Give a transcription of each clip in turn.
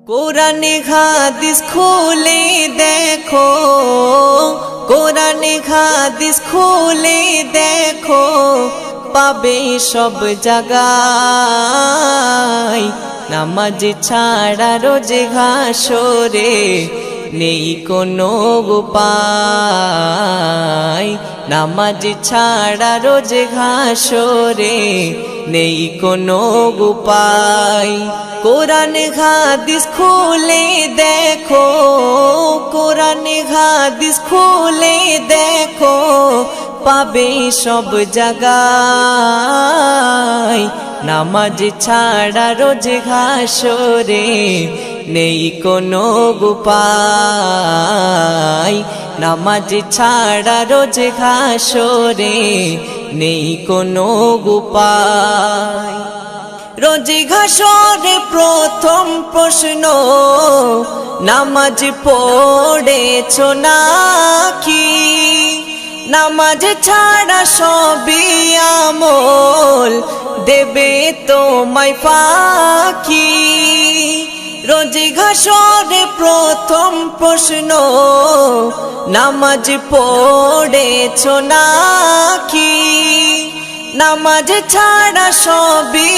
কোরআনে হাদিস খুলে দেখো, কোরআনে হাদিস খুলে দেখো, পাবে সব জায়গায়। নামাজ ছাড়া রোজে হাসরে নেই কোনো উপায়। নামাজ ছাড়া রোজে হাসরে নেই কোনো উপায়। কোরআনে হাদিস খুলে দেখো, কোরআনে হাদিস খুলে দেখো, পাবে সব জায়গায়। নামাজ ছাড়া রোজে হাসরে নেই কোনো উপায়। নামাজ ছাড়া রোজে হাসরে নেই কোনো উপায়। রোজে হাসরে প্রথম প্রশ্ন, নামাজ পড়েছো নাকি? নামাজ ছাড়া সবই আমল দেবে তোমায় ফাঁকি। রোজে হাসরে প্রথম প্রশ্ন, নামাজ পড়েছো নাকি? নামাজ ছাড়া সবই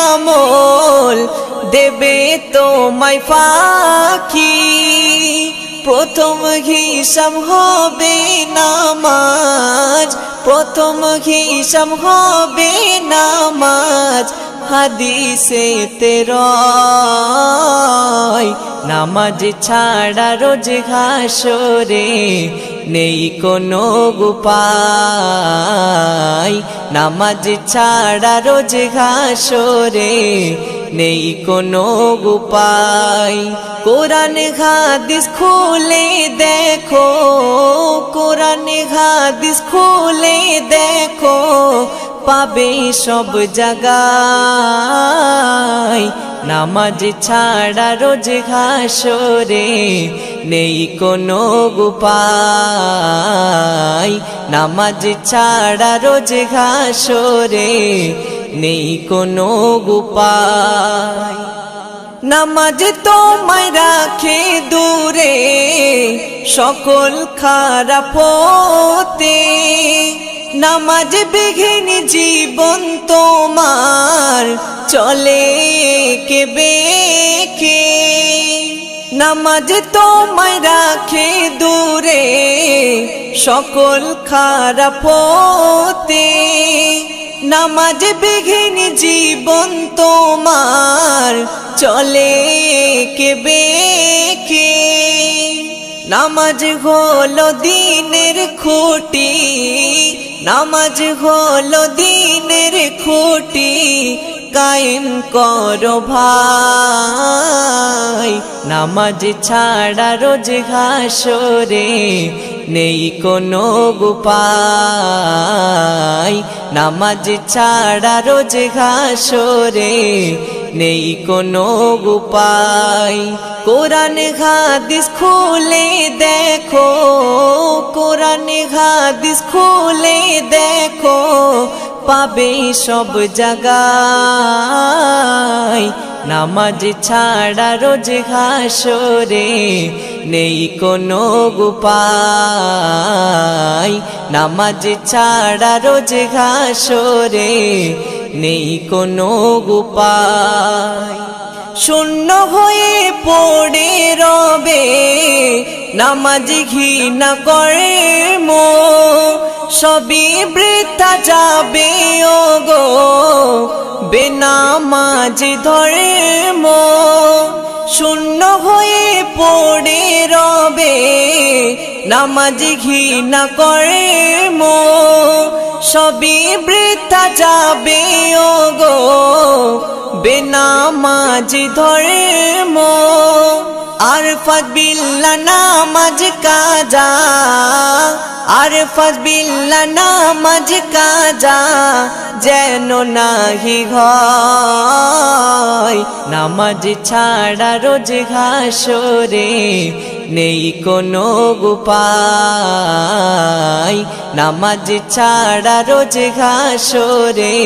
আমল দেবে তোমায় ফাঁকি। প্রথম হিসাব হবে নামাজ, প্রথম হিসাব হবে নামাজ। হাদিসেতে রয় নামাজ ছাড়া রোজে হাসরে নেই কোনো উপায়। নামাজ ছাড়া রোজে হাসরে নেই কোনো উপায়। কোরআনে হাদিস খুলে দেখো, কোরআনে হাদিস খুলে দেখো, পাবে সব জায়গায়। নামাজ ছাড়া রোজে হাসরে নেই কোনো উপায়। নামাজ ছাড়া রোজে হাসরে নেই কোনো উপায়। নামাজ তোমায় রাখে দূরে সকল খারাপ হতে। নামাজ বিঘিন জীবন তোমার চলে কে বেঁকে। নামাজ তোমায় রাখে দূরে সকল খারাপ হতে। নামাজ বিঘিন জীবন তোমার চলে কে বেঁকে। নামাজ হলো দিনের খুঁটি, নামাজ হলো দিনের খুঁটি। কায়েম করো ভাই, নামাজ ছাড়া রোজে হাসরে নেই কোনো উপায়। নামাজ ছাড়া রোজে হাসরে নেই কোনো উপায়। কোরআনে হাদিস খুলে দেখো, কোরআনে হাদিস খুলে দেখো, পাবে সব জায়গায়। নামাজ ছাড়া রোজে হাসরে নেই কোনো উপায়। নামাজ ছাড়া রোজে হাসরে নেই কোনো উপায়। শূন্য হয়ে পড়ে রবে নামাজ ঘৃণা করে মো, সবই বৃথা যাবে ওগো বেনামাজ ধর্ম। শূন্য হয়ে পড়ে রবে নামাজ ঘৃণা করে মো, সবই বৃথা যাবে ওগো বেনামাজ ধর্ম। আরফাত বিল্লাহ নামাজ কাজা, আরফাত বিল্লাহ নামাজ কাজা যেন নাহি হয়। নামাজ ছাড়া রোজে হাসরে নেই কোনো উপায়। নামাজ ছাড়া রোজে হাসরে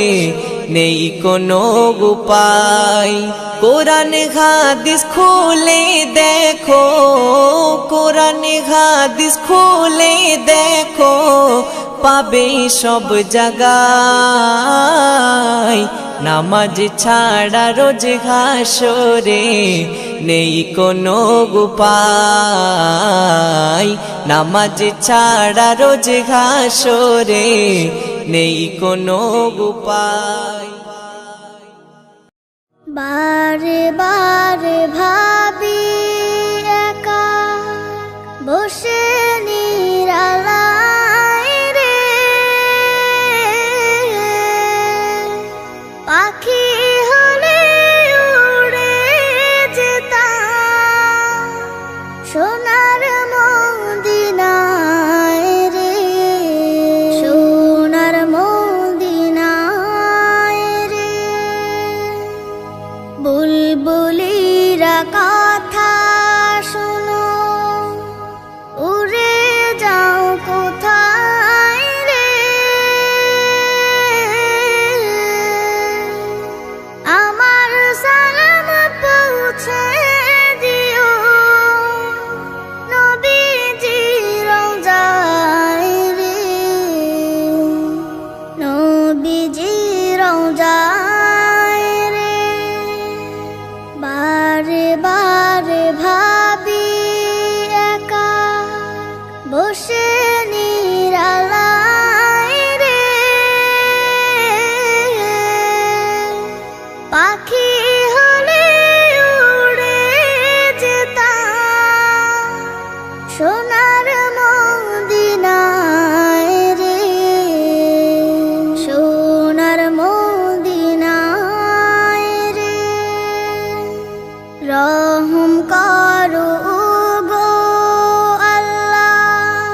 নেই কোনো উপায়। কোরআন হাদিস খুলে দেখো, কোরআন হাদিস খুলে দেখো, পাবে সব জায়গায়। নামাজ ছাড়া রোজ হাসরে নেই কোনো উপায়, নামাজ ছাড়া রোজ হাসরে নেই কোনো উপায়। বারে বারে ভাবি একা বসে নিরালায় রে, পাখি হলে উড়ে যেতাম সোনার মদিনায় রে, সোনার মদিনায় রে। বুলবুলিরা কথা শোনো, উড়ে যাও কোথায় রে, আমার সালাম পৌঁছে দিও নবীজির রওজায় রে, নবীজির রওজায় রে। বারে বারে ভাবি একা বসে নিরালায় রে, পাখি হলে উড়ে যেতাম সোনার মদিনায় রে, সোনার মদিনায় রে। রহম করো গো আল্লাহ,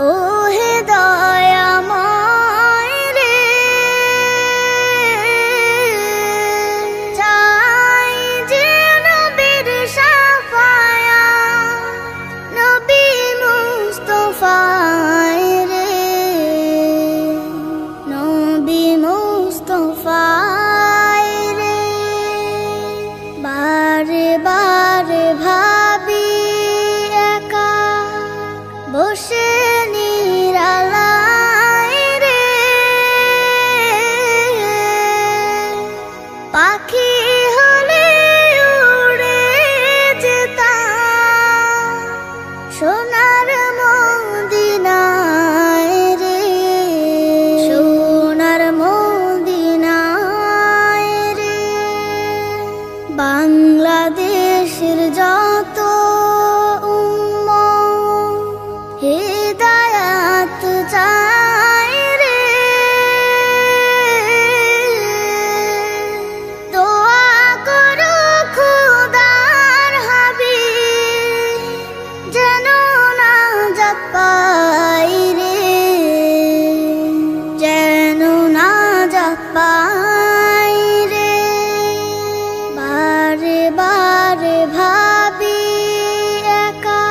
ও হে দয়াময় রে, চাই যে নবীর শাফায়াত, নবী মুস্তাফায় রে, নবী মুস্তাফায় রে। বারে বারে ভাবি একা বসে নিরালায় রে, পাখি হলে উড়ে যেতাম সোনার মদিনায় রে, সোনার মদিনায় রে। বাংলাদেশের যত উম্মত হিদায়াত চায় রে, দোয়া করো খোদার হাবিব যেন নাজাত পাই রে, যেন নাজাত পাই রে। বারে বারে ভাবি একা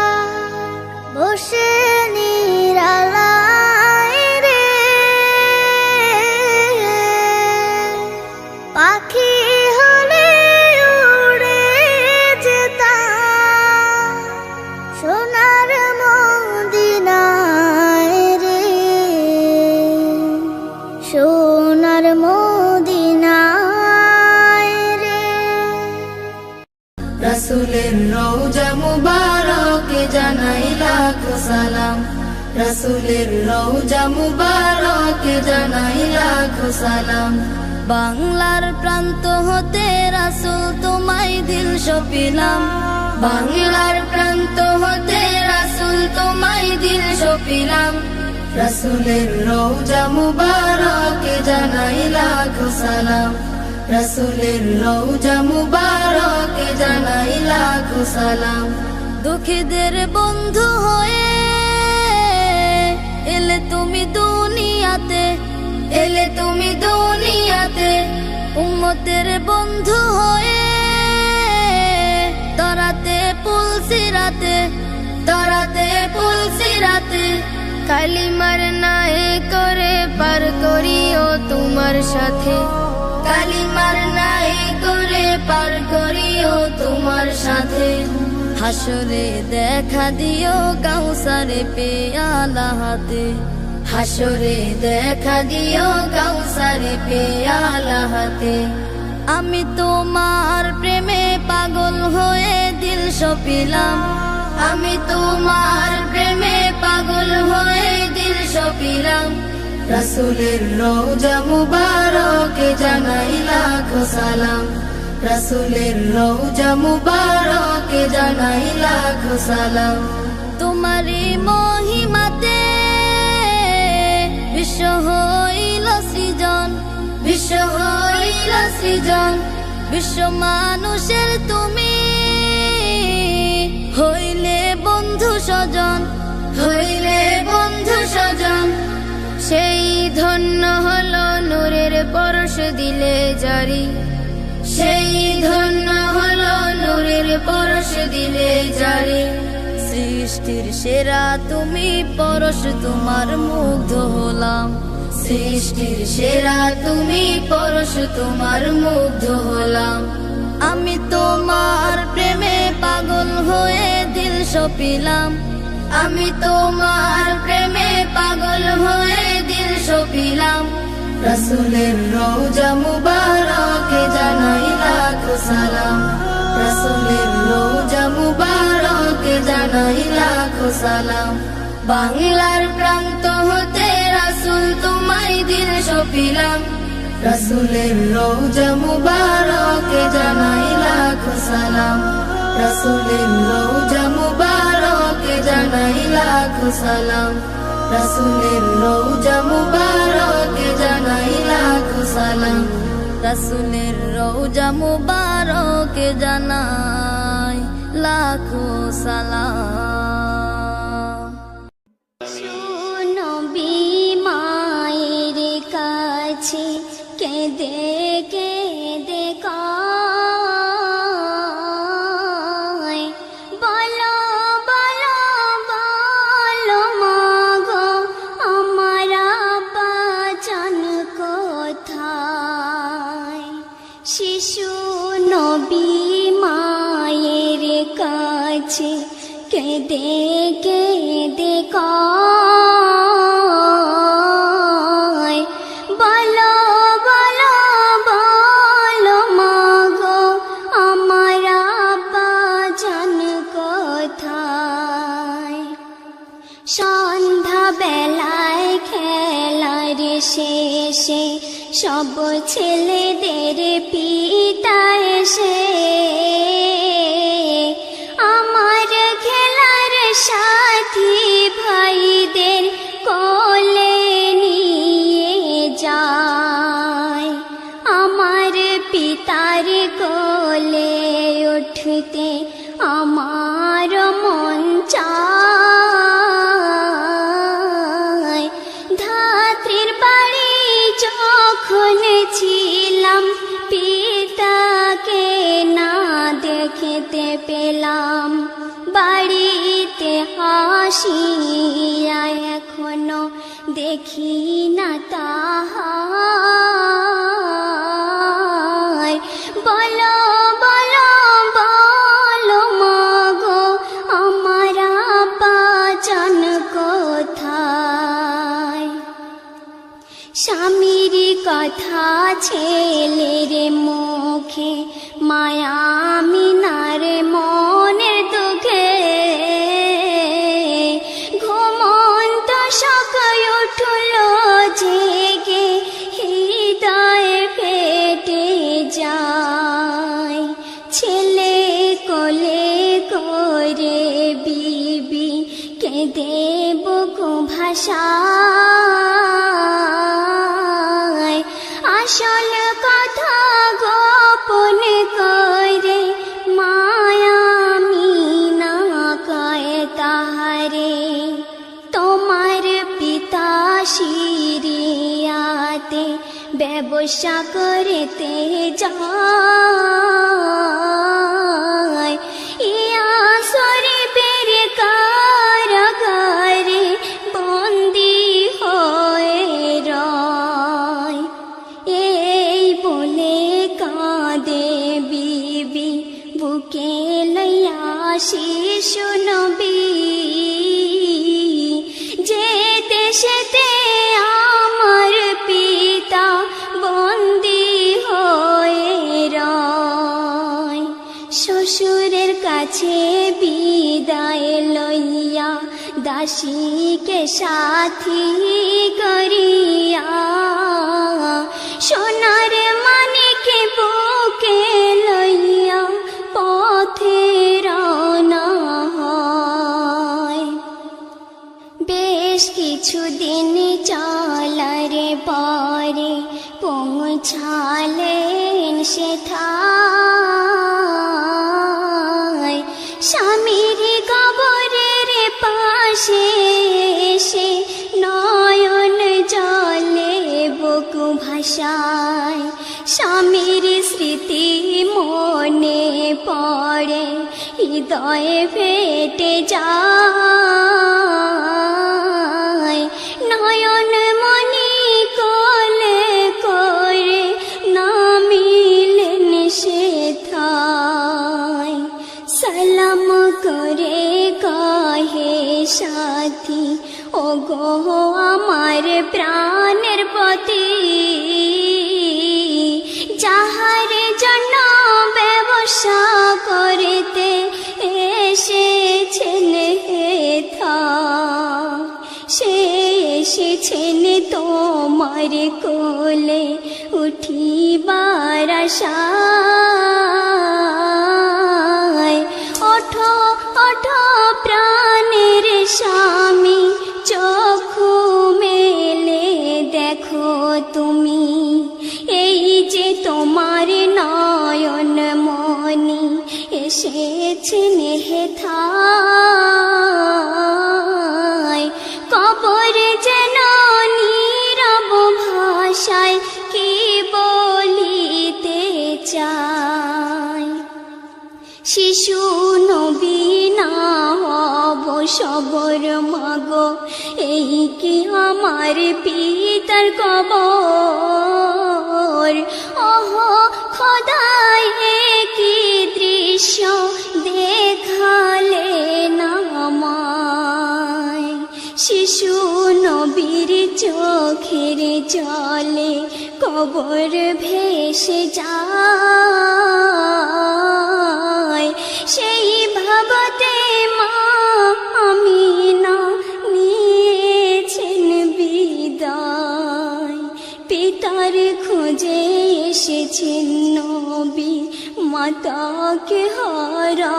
বসে নিরালায় রে, পাখি হলে উড়ে যেতাম সোনার মদিনায় রে, সোনার মদিনায় রে। রাসূলের রওজা মুবারকে জানাই লাখো সালাম, রাসূলের রওজা মুবারকে জানাই লাখো সালাম। বাংলার প্রান্ত হতে রাসূল তোমায় দিল সপিলাম, বাংলার প্রান্ত হতে রাসূল তোমায় দিল সপিলাম। রাসূলের রওজা মুবারকে জানাই লাখো সালাম, রাসূলের রওজা মুবারকে জানাই লাখো সালাম। দুঃখীদের বন্ধু হয়ে এলে তুমি দুনিয়াতে, এলে তুমি দুনিয়াতে। উম্মতের বন্ধু হয়ে তরাতে পুলসিরাতে, তরাতে পুলসিরাতে। কালিমার নায়ে করে পার করিও তোমার সাথে, কালিমার নায়ে করে পার করিও তোমার সাথে। হাসরে দেখা দিও কাউসারে পেয়ালা হাতে, হাসরে দেখা দিও কাউসারে পেয়ালা হাতে। আমি তোমার প্রেমে পাগল হয়ে দিল সপিলাম, আমি তোমার প্রেমে পাগল হয়ে দিল সপিলাম। রাসূলের রওজা মুবারকে জানাই লাখো সালাম, রাসূলের রওজা মুবারকে জানাই লাখো সালাম। তোমারই মহিমাতে বিশ্ব হইল সৃজন, বিশ্ব হইল সৃজন। বিশ্ব মানুষের তুমি হইলে বন্ধু স্বজন, হইলে বন্ধু স্বজন। সেই ধন্য হলো নূরের পরশ দিলে জারি, সেই ধন্য হলো নূরের পরশ দিলে জারি। সৃষ্টির সেরা তুমি পরশ তোমার মুগ্ধ হলাম, সৃষ্টির সেরা তুমি পরশ তোমার মুগ্ধ হলাম। আমি তোমার প্রেমে পাগল হয়ে দিল সপিলাম, আমি তোমার প্রেমে পাগল হয়ে দিল সপিলাম। রাসূলের রওজা মুবারকে জানাই লাখো সালাম, রাসূলের রওজা মুবারকে জানাই লাখো সালাম। বাংলার প্রান্ত হতে রাসূল তোমায় দিল সপিলাম, রাসূলের রওজা মুবারকে জানাই লাখো সালাম, রাসূলের রওজা মুবারকে জানাই লাখো সালাম, রাসূলের রওজা মুবারকে জানাই লাখো সালাম, রাসূলের রওজা মুবারকে জানাই লাখো সালাম। নবী মায়ের কাছে কেঁদে কেঁদে কয়, বলো বলো বলো মাগো আমার বাঁচান কোথায়। শিশু নবী মায়ের কাছে কেঁদে কেঁদে কয়, বলো বলো বলো মাগো আমার বাঁচান কোথায়। সন্ধ্যা বেলায় খেলার শেষে সব ছেলেদের পিতা এসে আমার খেলার সাথী ভাইদের কোলে নিয়ে যায়। আমার পিতার কোলে উঠতে আমার মন চায়। ধাত্রীর বাড়ি যখন ছিলাম পিতাকে না দেখতে পেলাম, বাড়িতে হাসিয়া এখনো দেখি না তাহার। বলো বলো বলো মাগো আমার বাঁচান কোথায়। স্বামীর কথা ছেলের মুখে মায়া মিনার মনের দুঃখে ঘুমন্ত সকাল উঠল জেগে হৃদয় ফেটে যায়। ছেলে কোলে করে বিবি কেঁদে বুকু ভাষায়। আসল কথা গোপন করে মায়া মিনা কয় তাহারে, তোমার পিতা সিরিয়াতে ব্যবসা করতে যায়। ইয়া শরীফের কারাগারে বন্দী হয়ে রয়। এই বলে কাঁদে শিশু নবী, যে দেশেতে আমার পিতা বন্দী হয়ে রয়। শ্বশুরের কাছে বিদায় লইয়া দাসীকে সাথী করিয়া, সোনার মানিকে বুকে লইয়া পথে রওনা হয়। বেশ কিছুদিন চলার পরে পৌঁছালেন সেথায়। স্বামীর কবরের পাশে এসে নয়ন জলে বুক ভাসায়। স্বামীর স্মৃতি মনে পড়ে, হৃদয়ে ফেটে যায়। নয়ন মনি কোলে করে নামিলেন সেথায়। সালাম করে কহে সাথী, ও গো আমার প্রাণের পতি, যাহার জন্য ব্যবসা করিতে এসেছেন হেথায়, সে এসেছেন তোমার কোলে উঠিবার আশায়। ওঠো ওঠো প্রাণের স্বামী, চক্ষু মেলে দেখো তুমি, এই যে তোমার নয়ন মনি এসেছেন হেথায়। কবর যেন নীরব ভাষায় কি বলিতে চায়। শিশু নবী না হব সবর মাগো, এই কি আমার পিতার কবর। ওহো খোদাই কি দৃশ্য দেখালে না আমায়। শিশু নবীর চোখের জলে কবর ভেসে যায়। সেই ভাবতে মা আমিনা নিয়েছেন বিদায়। পিতার খোঁজে এসেছেন নবী, মাতাকে হারায়।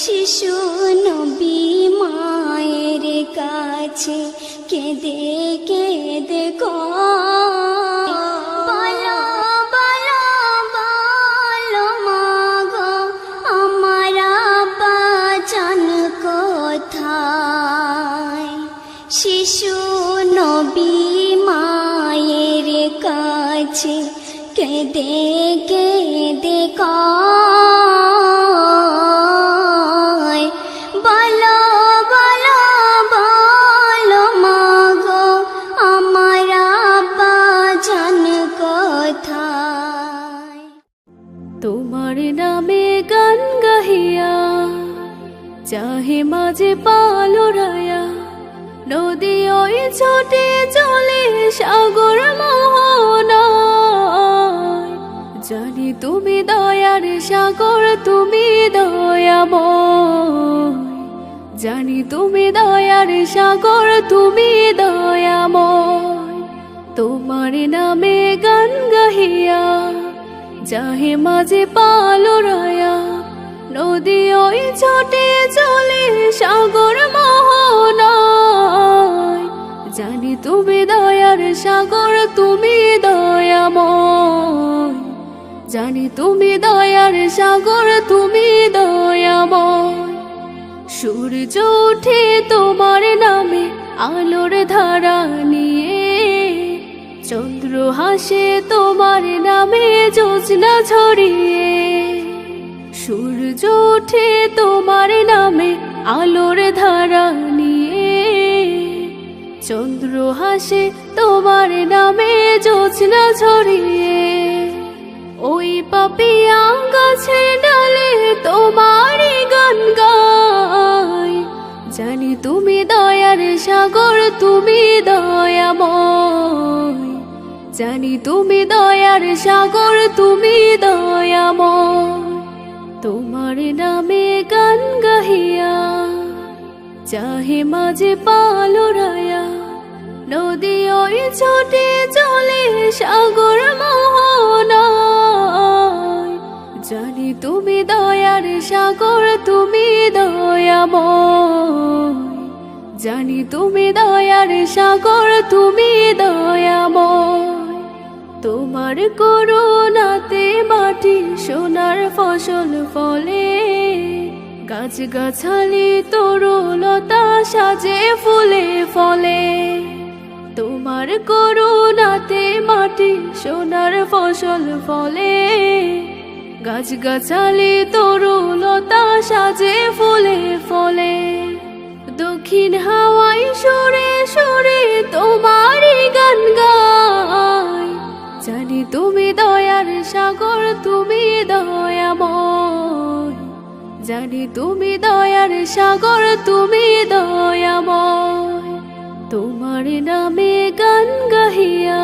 শিশু নবী মায়ের কাছে কেঁদে কেঁদে কয়, বলো বলো বলো মাগো আমার আব্বা জান কোথায়। শিশু নবী মায়ের কাছে কেঁদে কেঁদে কয়, বলো বলো বলো মাগো আমার আব্বা জান কোথায়। তোমার নামে গান গাহিয়া চাহে মাঝে পালরায়া, নদী ওই ছোটে চলে সাগর মোহনায়। জানি তুমি দয়ার সাগর, তুমি দয়াময়। জানি তুমি দয়ার সাগর, তুমি দয়াময়। তোমার নামে গান গাহিয়া চাহে মাঝে পালরায়া, নদী ওই ছোটে চলে সাগর মোহনায়। জানি তুমি দয়ার সাগর, তুমি দয়াময়। জানি তুমি দয়ার সাগর, তুমি দয়াময়। সূর্য ওঠে তোমার নামে আলোর ধারা নিয়ে, চন্দ্র হাসে তোমার নামে জ্যোৎস্না ছড়িয়ে। সূর্য ওঠে তোমার নামে আলোর ধারা নিয়ে, চন্দ্র হাসে তোমার নামে জ্যোৎস্না ছড়িয়ে। ওই পাপিয়া গাছ গাছের ডালে তোমারই গান গাই। জানি তুমি দয়ার সাগর, তুমি দয়াময়। জানি তুমি দয়ার সাগর, তুমি দয়াময়। তোমার নামে গান গাহিয়া চাহে মাঝে পালুরায়া, নদী ওই ছোটে চলে সাগর মোহনায়। জানি তুমি দয়ার সাগর, তুমি দয়াময়। জানি তুমি দয়ার সাগর, তুমি দয়াময়। তোমার করুণাতে মাটি সোনার ফসল ফলে, গাছ গাছালি তরুলতা সাজে ফুলে ফলে। তোমার করুণাতে মাটি সোনার ফসল ফলে, গাছ গাছালি তরুলতা সাজে ফুলে ফলে। দক্ষিণ হাওয়ায় সুরে সুরে তোমারই গান গাই। জানি তুমি দয়ার সাগর, তুমি দয়াময়। জানি তুমি দয়ার সাগর, তুমি দয়াময়। তোমার নামে গান গাহিয়া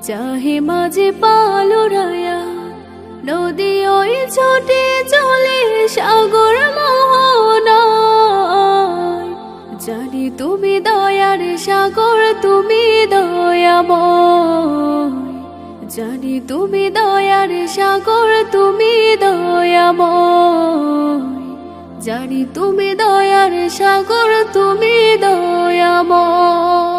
চাহে মাঝে পালুরায়া, নদী ওই ছোটে চলে সাগর মোহনায়। জানি তুমি দয়ার সাগর, তুমি দয়াময়। জানি তুমি দয়ার সাগর, তুমি দয়াময়। জানি তুমি দয়ার সাগর, তুমি দয়াময়।